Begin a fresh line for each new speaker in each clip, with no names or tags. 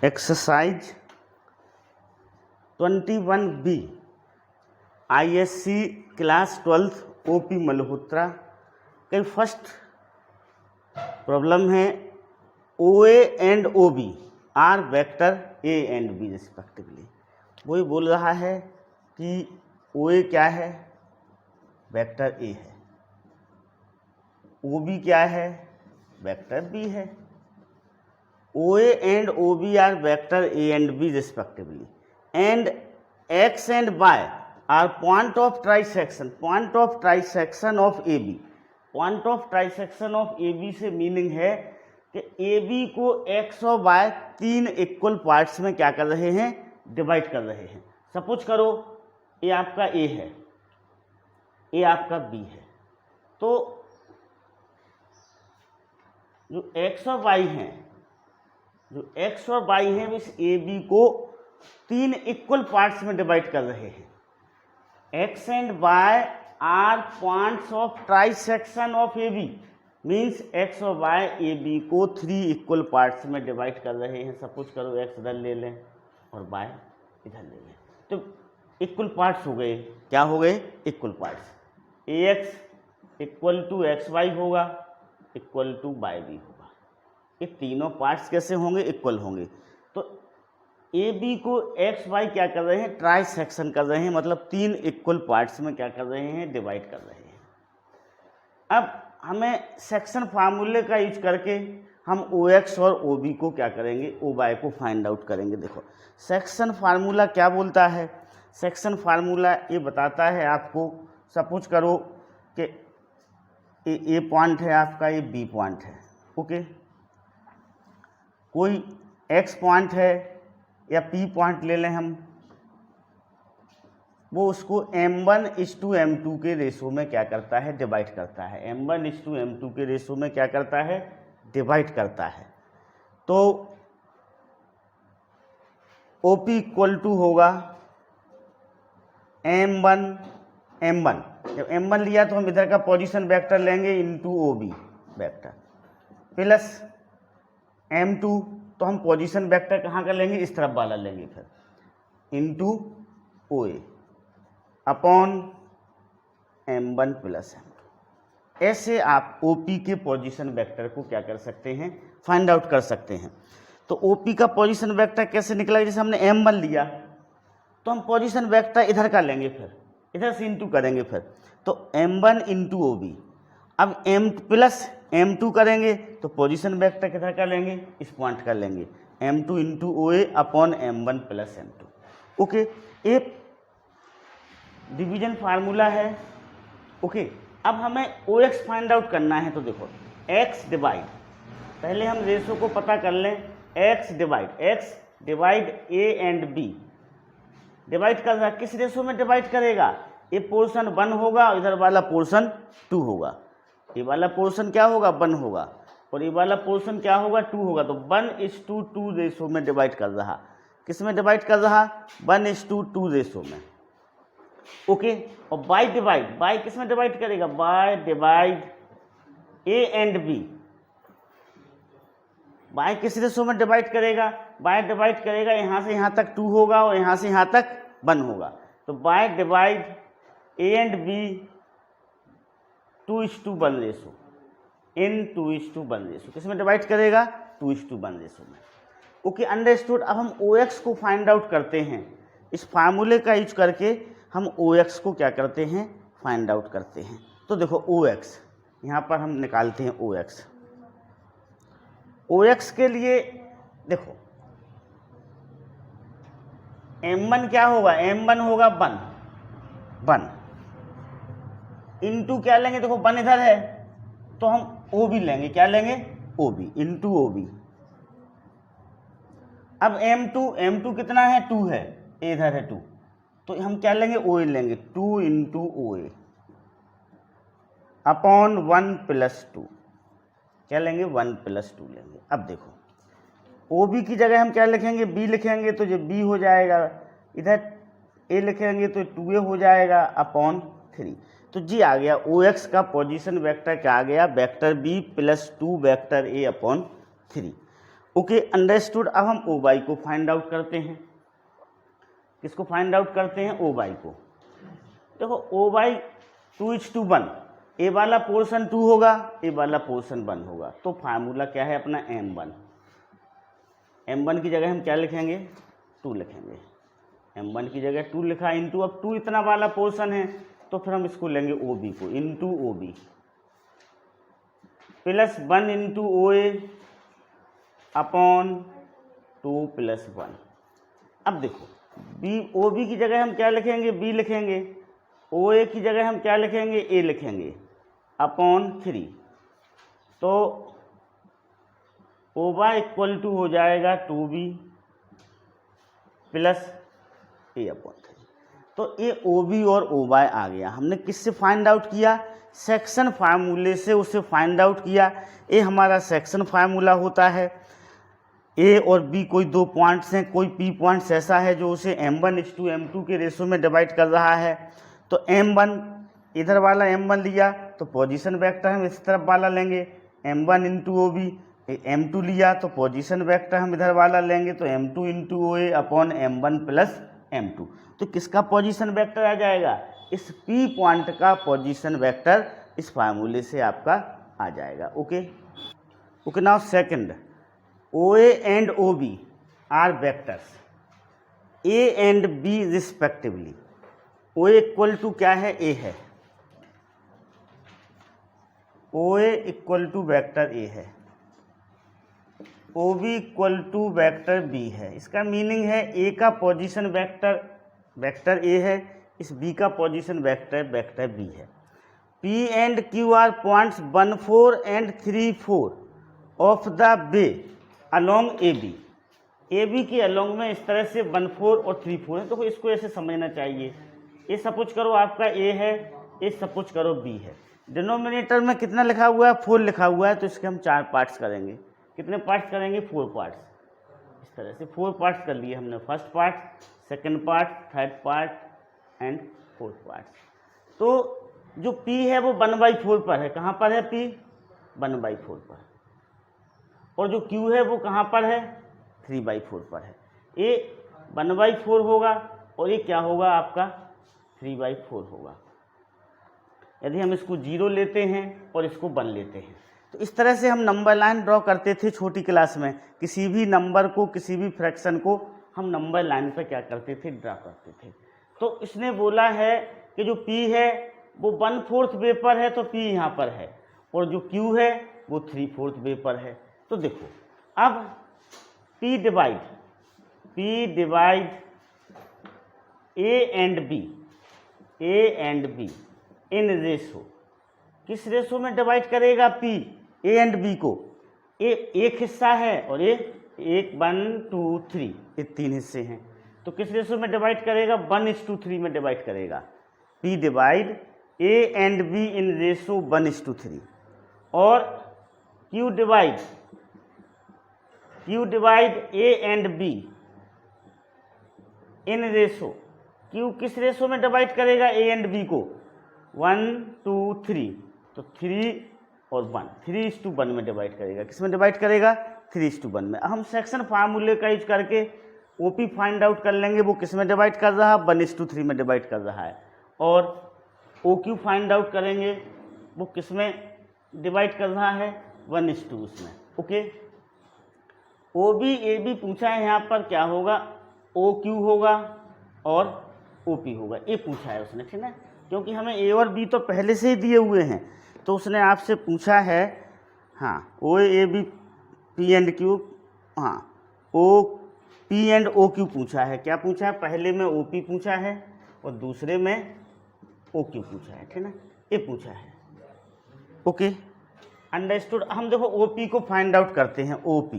Exercise 21B ISC class 12 OP Malhotra के first problem है OA and OB are vector A and B respectively. वही बोल रहा है कि OA क्या है, वेक्टर A है, OB क्या है, वेक्टर B है। OA and OB are vector A and B respectively, and X and Y are point of trisection of AB। point of trisection of AB से मीनिंग है कि AB को X और Y तीन equal parts में क्या कर रहे हैं, डिवाइड कर रहे हैं। सपोज करो ये आपका A है, ये आपका B है, तो जो X और Y हैं, जो X और Y हैं इस AB को तीन इक्वल पार्ट्स में डिवाइड कर रहे हैं। X and Y are points of trisection of AB, means X और Y AB को थ्री इक्वल पार्ट्स में डिवाइड कर रहे हैं। सपोज करो X इधर ले लें और Y इधर ले लें, तो इक्वल पार्ट्स हो गए। क्या हो गए? Equal parts. AX equal to XY होगा, इक्वल टू YB होगा। ये तीनों पार्ट्स कैसे होंगे? इक्वल होंगे। तो AB को XY क्या कर रहे हैं? ट्राई सेक्शन कर रहे हैं, मतलब तीन इक्वल पार्ट्स में क्या कर रहे हैं? डिवाइड कर रहे हैं। अब हमें सेक्शन फार्मूले का यूज करके हम OX और OB को क्या करेंगे? OY को फाइंड आउट करेंगे। देखो सेक्शन फार्मूला क्या बोलता है? सेक्शन फार्मूला ये बताता है आपको, सपोज करो कि ए पॉइंट है आपका, ये B पॉइंट है, ओके। कोई X पॉइंट है या P पॉइंट ले लें हम, वो उसको M1:M2 के रेशो में क्या करता है? डिवाइड करता है। M1:M2 के रेशो में क्या करता है? डिवाइड करता है। तो OP इक्वल टू होगा M1 जब M1 लिया तो हम इधर का पोजीशन वेक्टर लेंगे into OB vector, plus M2 तो हम पोजीशन वेक्टर कहाँ का लेंगे? इस तरफ वाला लेंगे, फिर into OA upon M1 plus M2। ऐसे आप OP के पोजीशन वेक्टर को क्या कर सकते हैं? फाइंड आउट कर सकते हैं। तो OP का पोजीशन वेक्टर कैसे निकला? जैसे हमने M1 लिया तो हम पोजीशन वेक्टर इधर का लेंगे, फिर इधर से इनटू करेंगे, फिर तो M1 इंटू OB। अब M प्लस M2 करेंगे तो पोजीशन वेक्टर किधर का लेंगे? इस पॉइंट का लेंगे, M2 into OA upon M1 plus M2, okay. ये डिवीजन फार्मूला है, ओके। अब हमें OX फाइंड आउट करना है, तो देखो X डिवाइड, पहले हम रेशो को पता कर लें। X divide A and B divide कर रहा, किस रेशो में डिवाइड करेगा? ये पोर्शन 1 होगा और इधर वाला पोर्शन 2 होगा। ये वाला पोर्शन क्या होगा? 1 होगा, और ये वाला पोर्शन क्या होगा? 2 होगा। तो 1:2 रेशो में डिवाइड कर रहा। किस में डिवाइड कर रहा? 1:2 रेशो में, ओके। और बाय किस में डिवाइड करेगा? By divide A and B। By किस रेशो में डिवाइड करेगा? बाय डिवाइड करेगा यहाँ से यहाँ तक 2 होगा और यहाँ से यहाँ तक 1 होगा। तो bye divide A and B 2:1 ratio, in 2:1 ratio किस में डिवाइड करेगा? 2:1 रेशो में, ओके। अंडरस्टूड। अब हम OX को फाइंड आउट करते हैं। इस फार्मूले का यूज करके हम OX को क्या करते हैं? फाइंड आउट करते हैं। तो देखो OX यहाँ पर हम निकालते हैं। OX के लिए देखो M1 क्या होगा? M1 होगा 1 इंटू क्या लेंगे? देखो 1 इधर है तो हम OB लेंगे। क्या लेंगे? OB into OB। अब M2 कितना है? 2 है, इधर है 2, तो हम क्या लेंगे? OA लेंगे, 2 इंटू OA अपॉन 1 प्लस 2। क्या लेंगे? 1 प्लस 2 लेंगे। अब देखो OB की जगह हम क्या लिखेंगे? B लिखेंगे, तो जो B हो जाएगा, इधर A लिखेंगे तो 2A हो जाएगा अपॉन 3। तो जी आ गया OX का पोजीशन वेक्टर क्या आ गया? Vector B plus 2 vector A upon 3, okay, understood. अब हम ओ बाई को फाइंड आउट करते हैं। किसको फाइंड आउट करते हैं? ओ बाई को। देखो ओ बाई 2:1, ए वाला पोर्शन 2 होगा, ए वाला पोर्शन 1 होगा, तो फार्मूला क्या है अपना? M1। M1 की जगह हम क्या लिखेंगे? 2 लिखेंगे। M1 की जगह 2 लिखा, इंटू अब 2 इतना वाला पोर्शन है तो फिर हम इसको लेंगे OB को, into OB plus 1 into OA upon 2 + 1। अब देखो OB की जगह हम क्या लिखेंगे? B लिखेंगे। OA की जगह हम क्या लिखेंगे? A लिखेंगे अपॉन 3। तो OB इक्वल टू हो जाएगा 2B प्लस A अपॉन 3। तो ये OB और OB आ गया। हमने किससे फाइंड आउट किया? सेक्शन फार्मूले से उसे फाइंड आउट किया। ये हमारा सेक्शन फार्मूला होता है। A और B कोई दो पॉइंट्स हैं, कोई P पॉइंट्स ऐसा है जो उसे M1:M2 के रेशो में डिवाइड कर रहा है। तो M1 इधर वाला M1 लिया तो पोजीशन वेक्टर हम इस तरफ वाला लेंगे, M1 इंटू OB। M2 लिया तो पोजीशन वेक्टर हम इधर वाला लेंगे, तो M2 into OA upon M1 plus M2। तो किसका पोजीशन वेक्टर आ जाएगा? इस P पॉइंट का पोजीशन वेक्टर इस फार्मूले से आपका आ जाएगा। Okay okay, now second, OA and OB are vectors A and B respectively. OA equal to क्या है? A है। OA equal to vector A है, OB equal to vector B है। इसका मीनिंग है A का पोजीशन वेक्टर A है, इस B का पोजीशन वेक्टर B है। P and Q are points 1, 4 and 3, 4 of the way along AB। AB के अलोंग में इस तरह से 1, 4 और 3, 4 है। तो इसको ऐसे समझना चाहिए। ये सपोज करो आपका A है, ये सपोज करो B है। डिनोमिनेटर में कितना लिखा हुआ है? 4 लिखा हुआ है, तो इसके हम 4 पार्ट्स करेंगे। कितने पार्ट्स करेंगे? 4 पार्ट्स। इस तरह से 4 पार्ट्स कर लिए हमने, first part, second part, third part and fourth part. तो जो P है वो 1/4 पर है। कहाँ पर है P? 1/4 पर। और जो Q है वो कहाँ पर है? 3/4 पर है। ये 1/4 होगा और ये क्या होगा आपका? 3/4 होगा। यदि हम इसको 0 लेते हैं और इसको 1 लेते हैं, तो इस तरह से हम नंबर लाइन ड्रॉ करते थे छोटी क्लास में। किसी भी नंबर को, किसी भी फ्रैक्शन को हम नंबर लाइन पर क्या करते थे? ड्रा करते थे। तो इसने बोला है कि जो P है वो 1/4 वे पर है, तो P यहाँ पर है, और जो Q है वो 3/4 वे पर है। तो देखो अब P divide A and B in ratio. किस रेशो में डिवाइड करेगा P? A एंड B को। A एक हिस्सा है और ये 1, 2, 3, ये 3 हिस्से हैं। तो किस रेशो में डिवाइड करेगा? 1:3 में डिवाइड करेगा। P divide A and B in ratio 1:3। और Q divide A and B in ratio. Q किस रेशो में डिवाइड करेगा A एंड B को? 1, 2, 3, तो 3 और 1, 3:1 में डिवाइड करेगा। किस में डिवाइड करेगा? 3:1 में। हम सेक्शन फार्मूले का यूज करके OP फाइंड आउट कर लेंगे, वो किस में डिवाइड कर रहा है? 1:3 में डिवाइड कर रहा है। और OQ फाइंड आउट करेंगे, वो किस में डिवाइड कर रहा है? 1:2 में। ओके, OB AB पूछा है, यहाँ पर क्या होगा? OQ होगा और OP होगा, ये पूछा है उसने, ठीक है। क्योंकि हमें A और B तो पहले से ही दिए हुए हैं, तो उसने आपसे पूछा है, हाँ, OAB P एंड Q, हाँ, P एंड OQ पूछा है। क्या पूछा है? पहले में OP पूछा है और दूसरे में OQ पूछा है, ठीक है ना, ये पूछा है। Okay, understood. हम देखो OP को फाइंड आउट करते हैं। OP,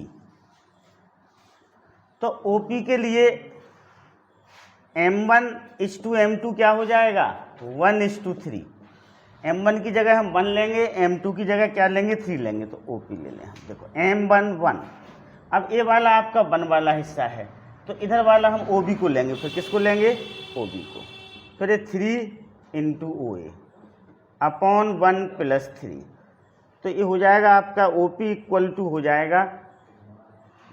तो OP के लिए M1:M2 क्या हो जाएगा? 1:3। M1 की जगह हम 1 लेंगे, M2 की जगह क्या लेंगे? 3 लेंगे, तो OP ले लें हम। देखो M1 1। अब ये वाला आपका 1 वाला हिस्सा है, तो इधर वाला हम OB को लेंगे। फिर किसको लेंगे? OB को। फिर ये 3 × OA अपॉन 1 + 3, तो ये हो जाएगा आपका OP इक्वल टू हो जाएगा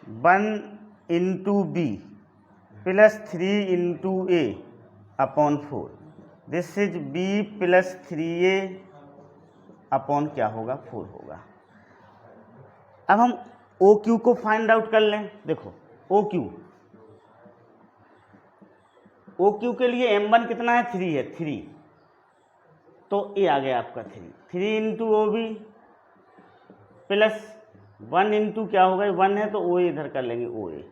1 into b plus 3 into a upon 4, this is b plus 3a upon क्या होगा 4 होगा। अब हम ओ क्यू को फाइंड आउट कर लें। देखो ओ क्यू के लिए m1 कितना है 3 है 3, तो ए आ गया आपका 3 into O B plus 1 into क्या होगा 1 है तो ओ इधर कर लेंगे O A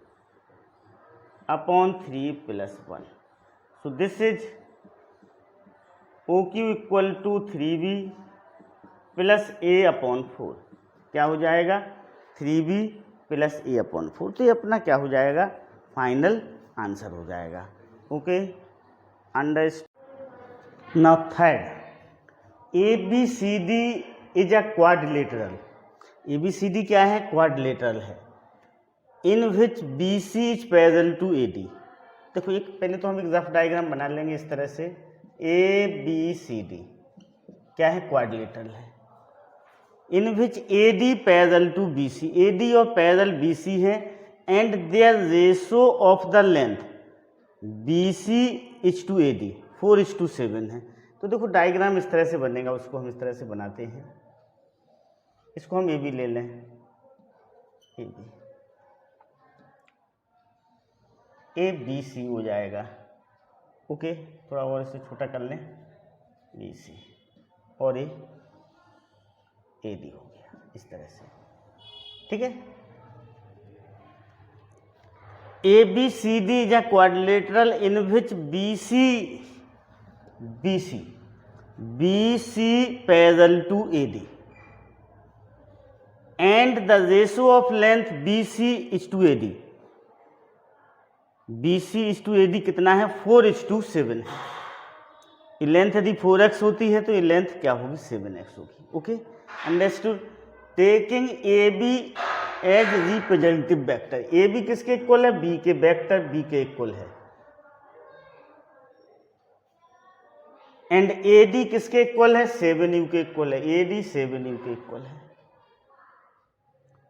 upon 3 plus 1, so this is O Q equal to 3b plus a upon 4, क्या हो जाएगा 3b प्लस ए अपॉन 4, तो ये अपना क्या हो जाएगा फाइनल आंसर हो जाएगा। Okay understand. Now third, ABCD is a quadrilateral. ABCD क्या है क्वाड्रिलेटरल है, in which BC is parallel to AD। देखो एक पहले तो हम एक रफ डायग्राम बना लेंगे इस तरह से, ABCD क्या है क्वाड्रिलेटरल है, in which AD parallel to BC, AD और पैरेलल BC है, and their ratio of the length BC is to AD 4:7 है। तो देखो डायग्राम इस तरह से बनेगा, उसको हम इस तरह से बनाते हैं, इसको हम AB ले लें, AB ABC हो जाएगा। ओके थोड़ा और इसे छोटा कर लें, BC और ये AD हो गया इस तरह से, ठीक है। ABCD is a quadrilateral in which BC parallel to AD and the ratio of length BC is to AD, BC is to AD कितना है 4:7 है। ये लेंथ यदि 4x होती है तो ये लेंथ क्या होगी 7x होगी। Okay understood. Taking AB as representative vector, AB किसके इक्वल है B के, वेक्टर B के इक्वल है, एंड AD किसके इक्वल है 7u के इक्वल है, AD 7u के इक्वल है।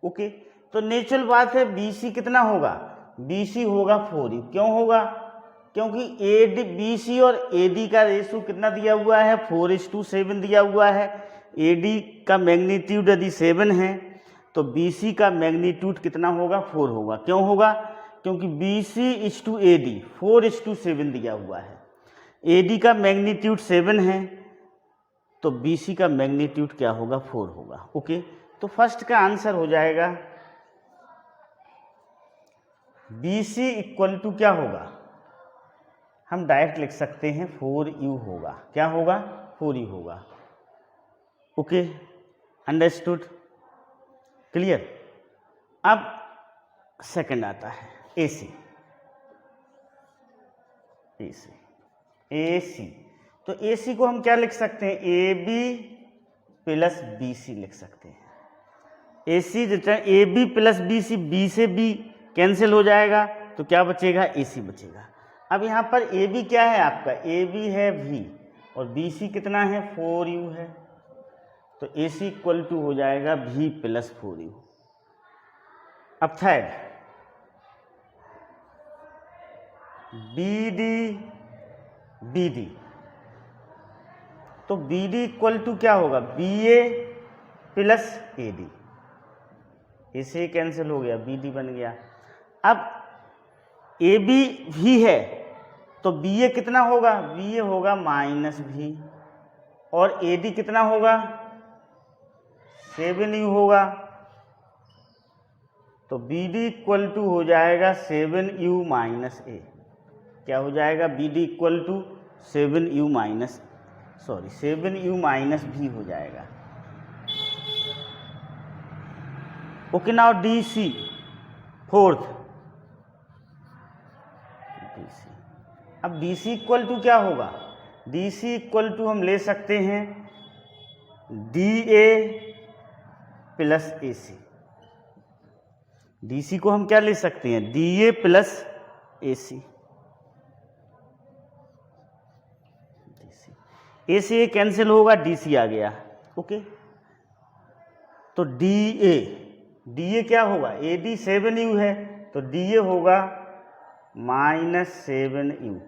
ओके तो नेचुरल बात है BC कितना होगा, BC होगा 4u, क्यों होगा क्योंकि BC और AD का रेशो कितना दिया हुआ है 4:7 दिया हुआ है। AD का मैग्नीट्यूड यदि 7 है तो BC का मैग्नीट्यूड कितना होगा 4 होगा, क्यों होगा क्योंकि BC इज टू AD 4:7 दिया हुआ है, AD का मैग्नीट्यूड 7 है तो BC का मैग्नीट्यूड क्या होगा 4 होगा। ओके तो फर्स्ट का आंसर हो जाएगा BC इक्वल टू क्या होगा, हम डायरेक्ट लिख सकते हैं 4u होगा, क्या होगा 4u होगा। Okay understood clear. अब सेकंड आता है AC तो AC को हम क्या लिख सकते हैं AB प्लस BC लिख सकते हैं। AC return AB plus BC, B से B कैंसिल हो जाएगा तो क्या बचेगा AC बचेगा। अब यहाँ पर AB क्या है आपका, AB है V और BC कितना है 4u है, तो AC इक्वल टू हो जाएगा V प्लस 4u। अब थर्ड BD तो BD इक्वल टू क्या होगा BA प्लस AD, इसे कैंसिल हो गया BD बन गया। अब AB V है तो BA कितना होगा, BA होगा -V और AD कितना होगा 7u होगा, तो BD इक्वल टू हो जाएगा 7u माइनस A, क्या हो जाएगा BD equal to 7u minus V हो जाएगा। ओके नाउ DC फोर्थ, अब DC इक्वल टू क्या होगा, DC इक्वल टू हम ले सकते हैं DA प्लस AC, DC को हम क्या ले सकते हैं DA plus AC, AC cancel होगा DC आ गया। ओके तो DA डी ए क्या होगा, ए डी 7u है तो डी ए होगा -7u।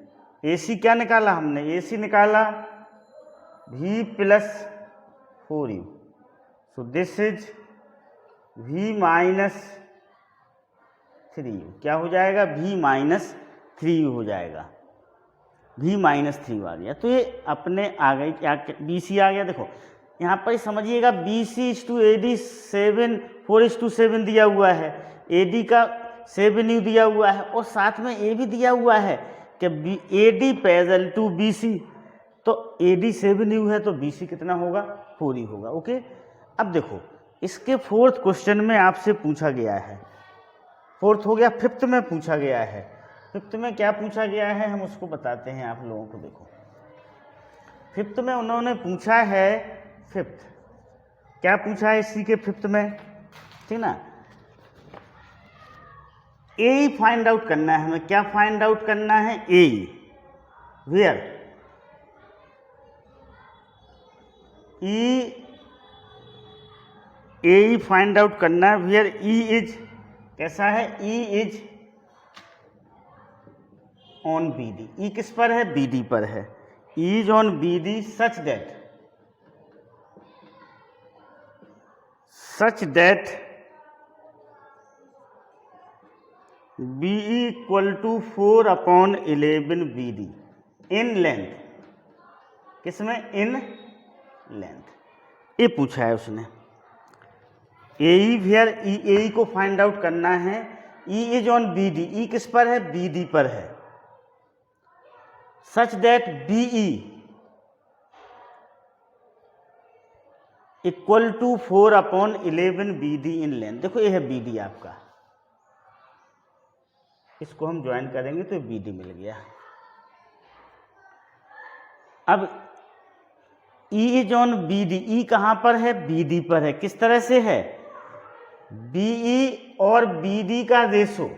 ए सी क्या निकाला हमने, ए सी निकाला v + 4u। So this is v - 3u। क्या हो जाएगा, v - 3u हो जाएगा, v - 3u आ गया। तो ये अपने आ गई क्या, बी सी आ गया। देखो यहाँ पर समझिएगा BC/AD 4:7 दिया हुआ है, AD का 7u दिया हुआ है और साथ में ए भी दिया हुआ है कि AD पैरेलल टू BC। तो AD 7u है तो BC कितना होगा, 4u होगा। ओके, अब देखो इसके 4th क्वेश्चन में आपसे पूछा गया है, 4th हो गया, 5th में पूछा गया है। 5th में क्या पूछा गया है हम उसको बताते हैं आप लोगों को। देखो 5th में उन्होंने पूछा है, 5th क्या पूछा है इसी के 5th में, ठीक ना, ए फाइंड आउट करना है हमें। क्या फाइंड आउट करना है, A, where A find out करना है, वेयर ई इज कैसा है, E is on B D. E किस पर है, बी डी पर है। E is on B D such that B = 4/11 B D in length. किसमें, इन लेंथ। ये पूछा है उसने। ए वेयर ई को फाइंड आउट करना है। E is on B D, E किस पर है, बी डी पर है। Such that B = 4/11 B D in length. देखो ये है बी डी आपका, इसको हम ज्वाइन करेंगे तो बी डी मिल गया। अब E is on B D, E कहां पर है, बी डी पर है। किस तरह से है, बीई और बी डी का रेशो,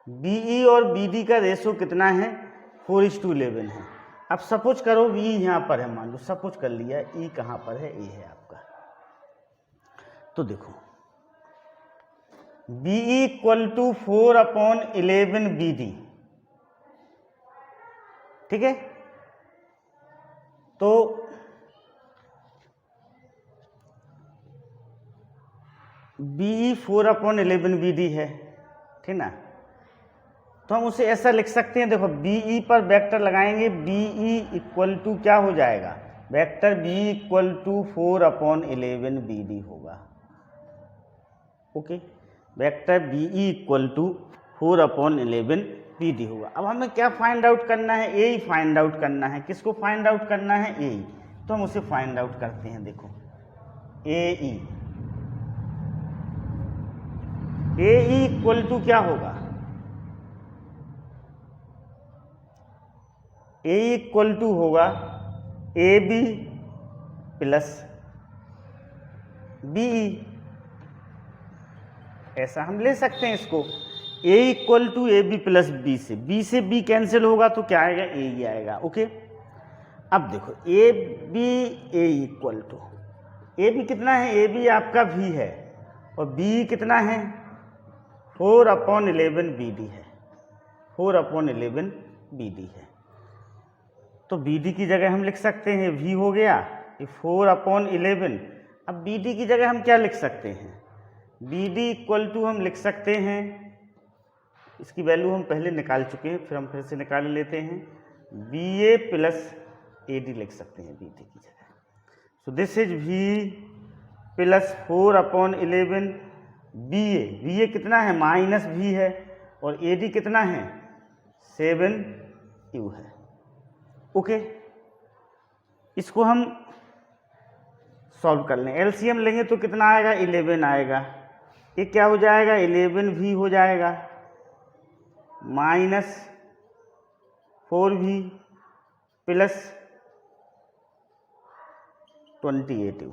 बीई और बी डी का रेशो कितना है, 4:11 है। अब सपोज करो ई यहाँ पर है, मान लो सपोज कर लिया, ई कहाँ पर है, ए है आपका। तो देखो बीई = 4/11 बी डी, ठीक है। तो बीई 4/11 बी डी है, ठीक ना। तो हम उसे ऐसा लिख सकते हैं, देखो बीई पर वेक्टर लगाएंगे, बीई = क्या हो जाएगा, वेक्टर बीई = 4/11 बी डी होगा। Okay, vector BE = 4/11 B D होगा। अब हमें क्या फाइंड आउट करना है, ए ही फाइंड आउट करना है। किसको फाइंड आउट करना है, ए। तो हम उसे फाइंड आउट करते हैं। देखो ए = क्या होगा, ए = होगा AB + BE। ऐसा हम ले सकते हैं इसको, A = AB + B से B कैंसिल होगा तो क्या आएगा, A ही आएगा। ओके, अब देखो AB कितना है, AB आपका V है और B कितना है, 4/11 BD है, 4/11 BD है। तो BD की जगह हम लिख सकते हैं, V हो गया, ये 4/11। अब BD की जगह हम क्या लिख सकते हैं, BD = हम लिख सकते हैं, इसकी वैल्यू हम पहले निकाल चुके हैं, फिर हम फिर से निकाल लेते हैं, BA + AD लिख सकते हैं BD की जगह। सो दिस इज V + 4/11 BA कितना है, -V है और AD कितना है, 7u है। ओके, इसको हम सॉल्व कर लें, एलसीएम लेंगे तो कितना आएगा, 11 आएगा। ये क्या हो जाएगा, 11V हो जाएगा, -4V + 28u।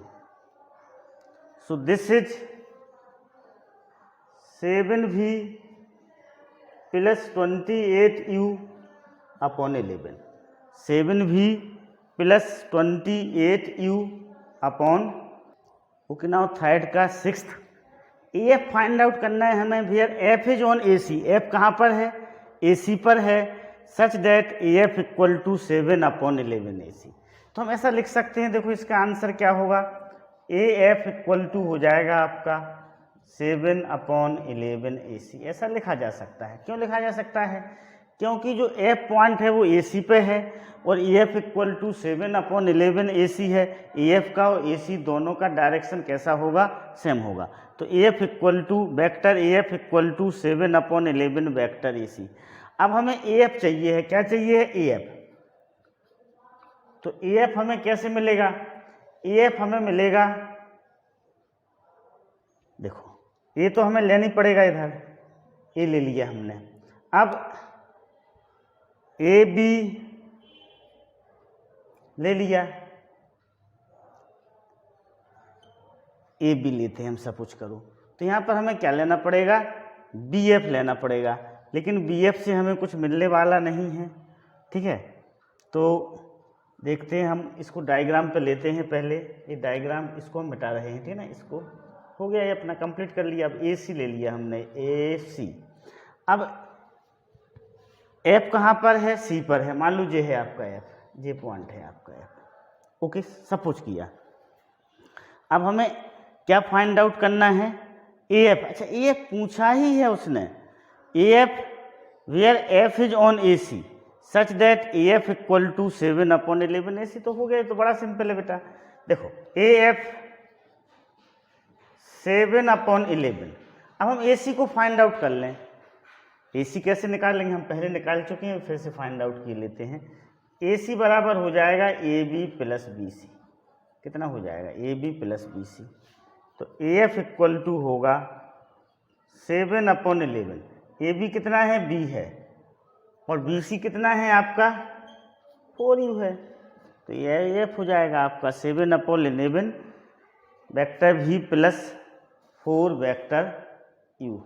So this is 7V + 28u upon 11, 7V + 28u upon, okay. Now third का 6th A F find out करना है हमें। Where F is on A C, एफ कहाँ पर है, ए सी पर है, such that A F equal to 7/11 A C. तो हम ऐसा लिख सकते हैं, देखो इसका आंसर क्या होगा, ए एफ इक्वल टू हो जाएगा आपका 7/11 ए सी। ऐसा लिखा जा सकता है। क्यों लिखा जा सकता है, क्योंकि जो एफ पॉइंट है वो ए सी पे है और ए एफ इक्वल टू 7/11 ए सी है। ए एफ का और ए सी दोनों का डायरेक्शन कैसा होगा, सेम होगा। तो A F equal to vector A F equal to 7/11 vector A C. अब हमें ए एफ चाहिए है, क्या चाहिए है, ए एफ। तो ए एफ हमें कैसे मिलेगा, ए एफ हमें मिलेगा, देखो ये तो हमें लेनी पड़ेगा, इधर ए ले लिया हमने। अब ए बी ले लिया, ए बी लेते हैं हम, सपोज करो। तो यहाँ पर हमें क्या लेना पड़ेगा, बी एफ लेना पड़ेगा, लेकिन बी एफ से हमें कुछ मिलने वाला नहीं है, ठीक है। तो देखते हैं, हम इसको डायग्राम पे लेते हैं पहले। ये डायग्राम इसको हम मिटा रहे हैं, ठीक है ना, इसको हो गया, ये अपना कंप्लीट कर लिया। अब ए सी ले लिया हमने, ए सी। अब एफ कहाँ पर है, सी पर है, मान लो ये है आपका एफ, ये पॉइंट है आपका एफ, ओके, सपोज किया। अब हमें क्या फाइंड आउट करना है, ए एफ। अच्छा, ए एफ पूछा ही है उसने, A F where F is on A C such that A F equal to 7/11 A C. तो हो गया, तो बड़ा सिंपल है बेटा। देखो ए एफ 7/11। अब हम ए सी को फाइंड आउट कर लें। ए सी कैसे निकालेंगे, हम पहले निकाल चुके हैं, फिर से फाइंड आउट किए लेते हैं। ए सी बराबर हो जाएगा A B plus B C. कितना हो जाएगा, A B plus B C. तो ए एफ इक्वल टू होगा 7/11। ए बी कितना है, बी है, और बी सी कितना है आपका, 4u है। तो ये एफ हो जाएगा आपका 7/11 vector v plus 4 vector u।